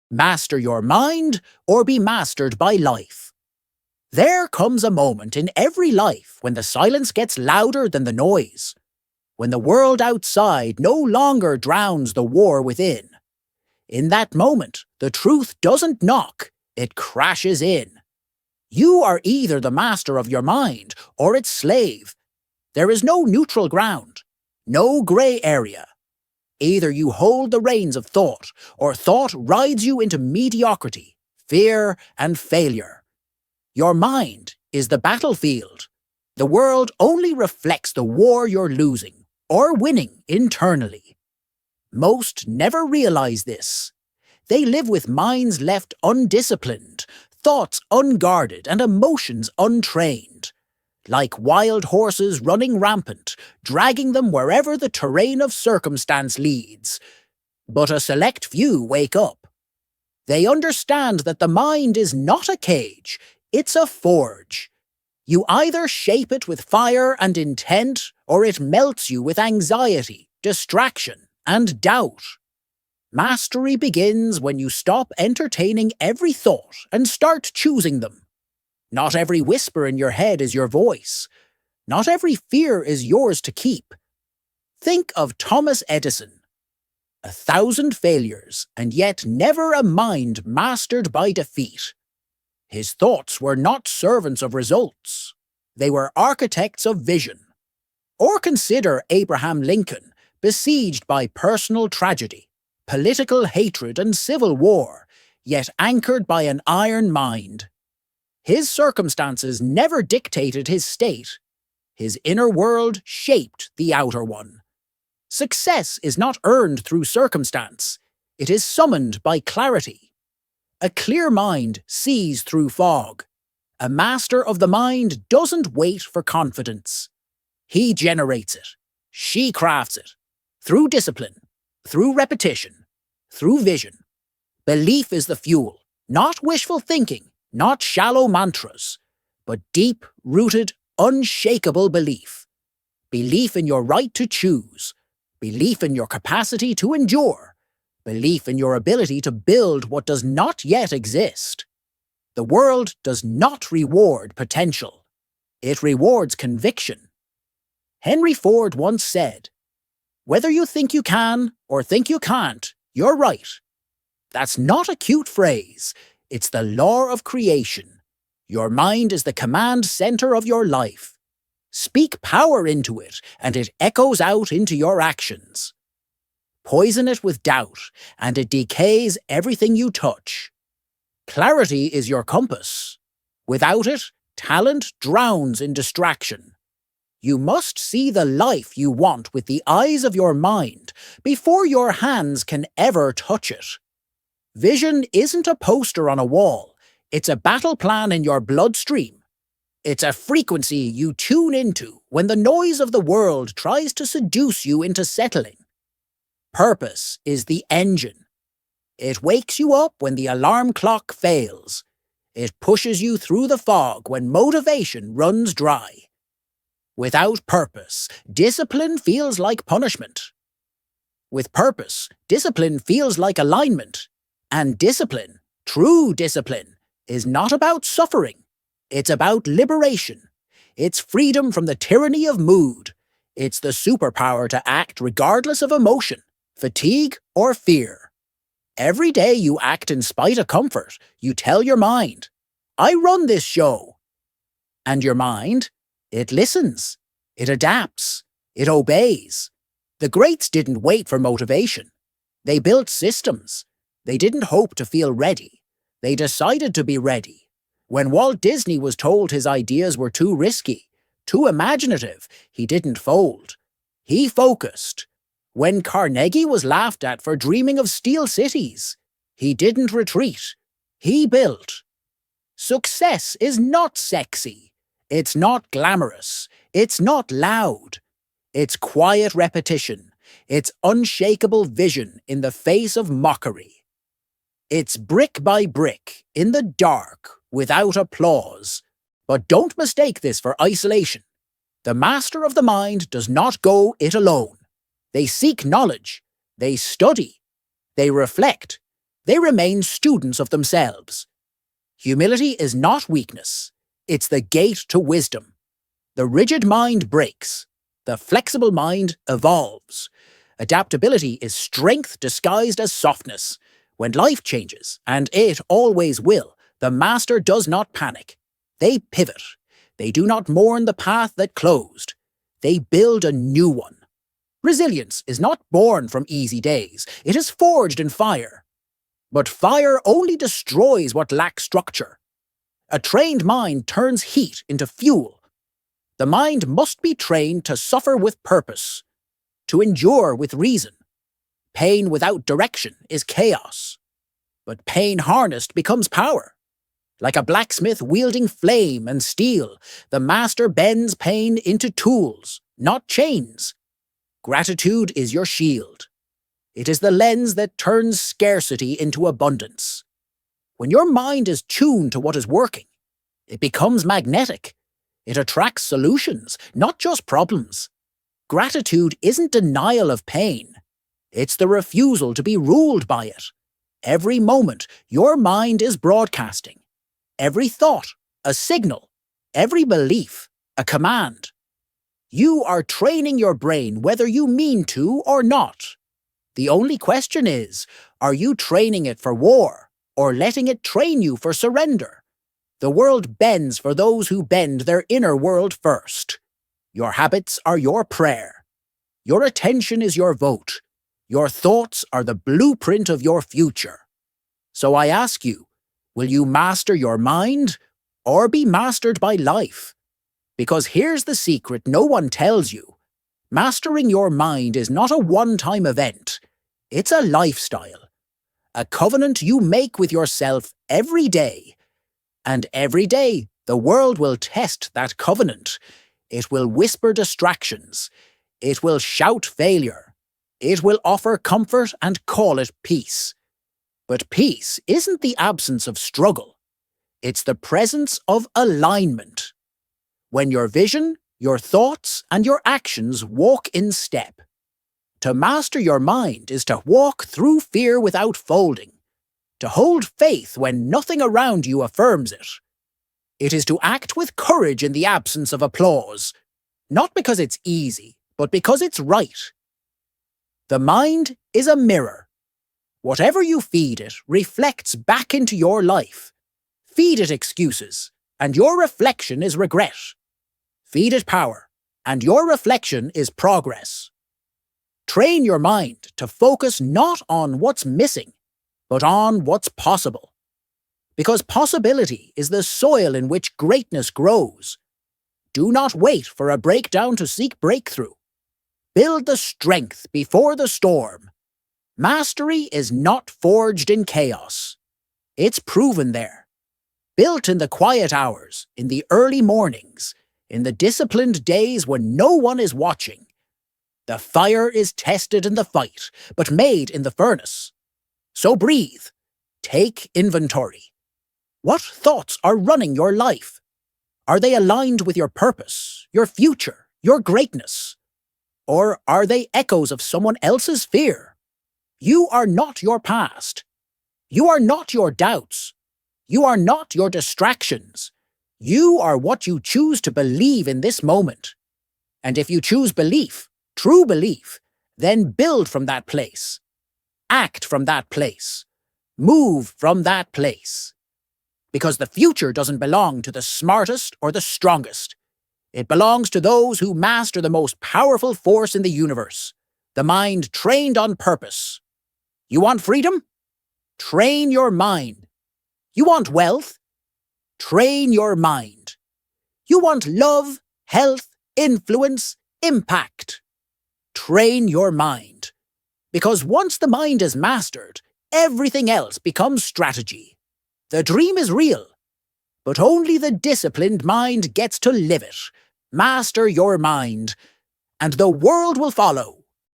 Master your mind or be mastered by life. There comes a moment in every life when the silence gets louder than the noise, when the world outside no longer drowns the war within. In that moment, the truth doesn't knock, it crashes in. You are either the master of your mind or its slave. There is no neutral ground, no grey area. Either you hold the reins of thought, or thought rides you into mediocrity, fear, and failure. Your mind is the battlefield. The world only reflects the war you're losing, or winning internally. Most never realize this. They live with minds left undisciplined, thoughts unguarded, and emotions untrained. Like wild horses running rampant, dragging them wherever the terrain of circumstance leads. But a select few wake up. They understand that the mind is not a cage, it's a forge. You either shape it with fire and intent, or it melts you with anxiety, distraction, and doubt. Mastery begins when you stop entertaining every thought and start choosing them. Not every whisper in your head is your voice. Not every fear is yours to keep. Think of Thomas Edison. 1,000 failures, and yet never a mind mastered by defeat. His thoughts were not servants of results. They were architects of vision. Or consider Abraham Lincoln, besieged by personal tragedy, political hatred, and civil war, yet anchored by an iron mind. His circumstances never dictated his state. His inner world shaped the outer one. Success is not earned through circumstance. It is summoned by clarity. A clear mind sees through fog. A master of the mind doesn't wait for confidence. He generates it. She crafts it. Through discipline, through repetition, through vision. Belief is the fuel, not wishful thinking. Not shallow mantras, but deep-rooted, unshakable belief. Belief in your right to choose. Belief in your capacity to endure. Belief in your ability to build what does not yet exist. The world does not reward potential. It rewards conviction. Henry Ford once said, "Whether you think you can or think you can't, you're right." That's not a cute phrase. It's the law of creation. Your mind is the command center of your life. Speak power into it, and it echoes out into your actions. Poison it with doubt, and it decays everything you touch. Clarity is your compass. Without it, talent drowns in distraction. You must see the life you want with the eyes of your mind before your hands can ever touch it. Vision isn't a poster on a wall. It's a battle plan in your bloodstream. It's a frequency you tune into when the noise of the world tries to seduce you into settling. Purpose is the engine. It wakes you up when the alarm clock fails. It pushes you through the fog when motivation runs dry. Without purpose, discipline feels like punishment. With purpose, discipline feels like alignment. And discipline, true discipline, is not about suffering. It's about liberation. It's freedom from the tyranny of mood. It's the superpower to act regardless of emotion, fatigue, or fear. Every day you act in spite of comfort. You tell your mind, "I run this show." And your mind? It listens. It adapts. It obeys. The greats didn't wait for motivation. They built systems. They didn't hope to feel ready. They decided to be ready. When Walt Disney was told his ideas were too risky, too imaginative, he didn't fold. He focused. When Carnegie was laughed at for dreaming of steel cities, he didn't retreat. He built. Success is not sexy. It's not glamorous. It's not loud. It's quiet repetition. It's unshakable vision in the face of mockery. It's brick by brick, in the dark, without applause. But don't mistake this for isolation. The master of the mind does not go it alone. They seek knowledge. They study. They reflect. They remain students of themselves. Humility is not weakness. It's the gate to wisdom. The rigid mind breaks. The flexible mind evolves. Adaptability is strength disguised as softness. When life changes, and it always will, the master does not panic. They pivot. They do not mourn the path that closed. They build a new one. Resilience is not born from easy days. It is forged in fire. But fire only destroys what lacks structure. A trained mind turns heat into fuel. The mind must be trained to suffer with purpose, to endure with reason. Pain without direction is chaos. But pain harnessed becomes power. Like a blacksmith wielding flame and steel, the master bends pain into tools, not chains. Gratitude is your shield. It is the lens that turns scarcity into abundance. When your mind is tuned to what is working, it becomes magnetic. It attracts solutions, not just problems. Gratitude isn't denial of pain. It's the refusal to be ruled by it. Every moment, your mind is broadcasting. Every thought, a signal. Every belief, a command. You are training your brain whether you mean to or not. The only question is, are you training it for war, or letting it train you for surrender? The world bends for those who bend their inner world first. Your habits are your prayer. Your attention is your vote. Your thoughts are the blueprint of your future. So I ask you, will you master your mind, or be mastered by life? Because here's the secret no one tells you. Mastering your mind is not a one-time event. It's a lifestyle. A covenant you make with yourself every day. And every day, the world will test that covenant. It will whisper distractions. It will shout failure. It will offer comfort and call it peace. But peace isn't the absence of struggle. It's the presence of alignment. When your vision, your thoughts, and your actions walk in step. To master your mind is to walk through fear without folding. To hold faith when nothing around you affirms it. It is to act with courage in the absence of applause. Not because it's easy, but because it's right. The mind is a mirror. Whatever you feed it reflects back into your life. Feed it excuses, and your reflection is regret. Feed it power, and your reflection is progress. Train your mind to focus not on what's missing, but on what's possible. Because possibility is the soil in which greatness grows. Do not wait for a breakdown to seek breakthrough. Build the strength before the storm. Mastery is not forged in chaos. It's proven there. Built in the quiet hours, in the early mornings, in the disciplined days when no one is watching. The fire is tested in the fight, but made in the furnace. So breathe. Take inventory. What thoughts are running your life? Are they aligned with your purpose, your future, your greatness? Or are they echoes of someone else's fear? You are not your past. You are not your doubts. You are not your distractions. You are what you choose to believe in this moment. And if you choose belief, true belief, then build from that place. Act from that place. Move from that place. Because the future doesn't belong to the smartest or the strongest. It belongs to those who master the most powerful force in the universe, the mind trained on purpose. You want freedom? Train your mind. You want wealth? Train your mind. You want love, health, influence, impact? Train your mind. Because once the mind is mastered, everything else becomes strategy. The dream is real, but only the disciplined mind gets to live it. Master your mind, and the world will follow.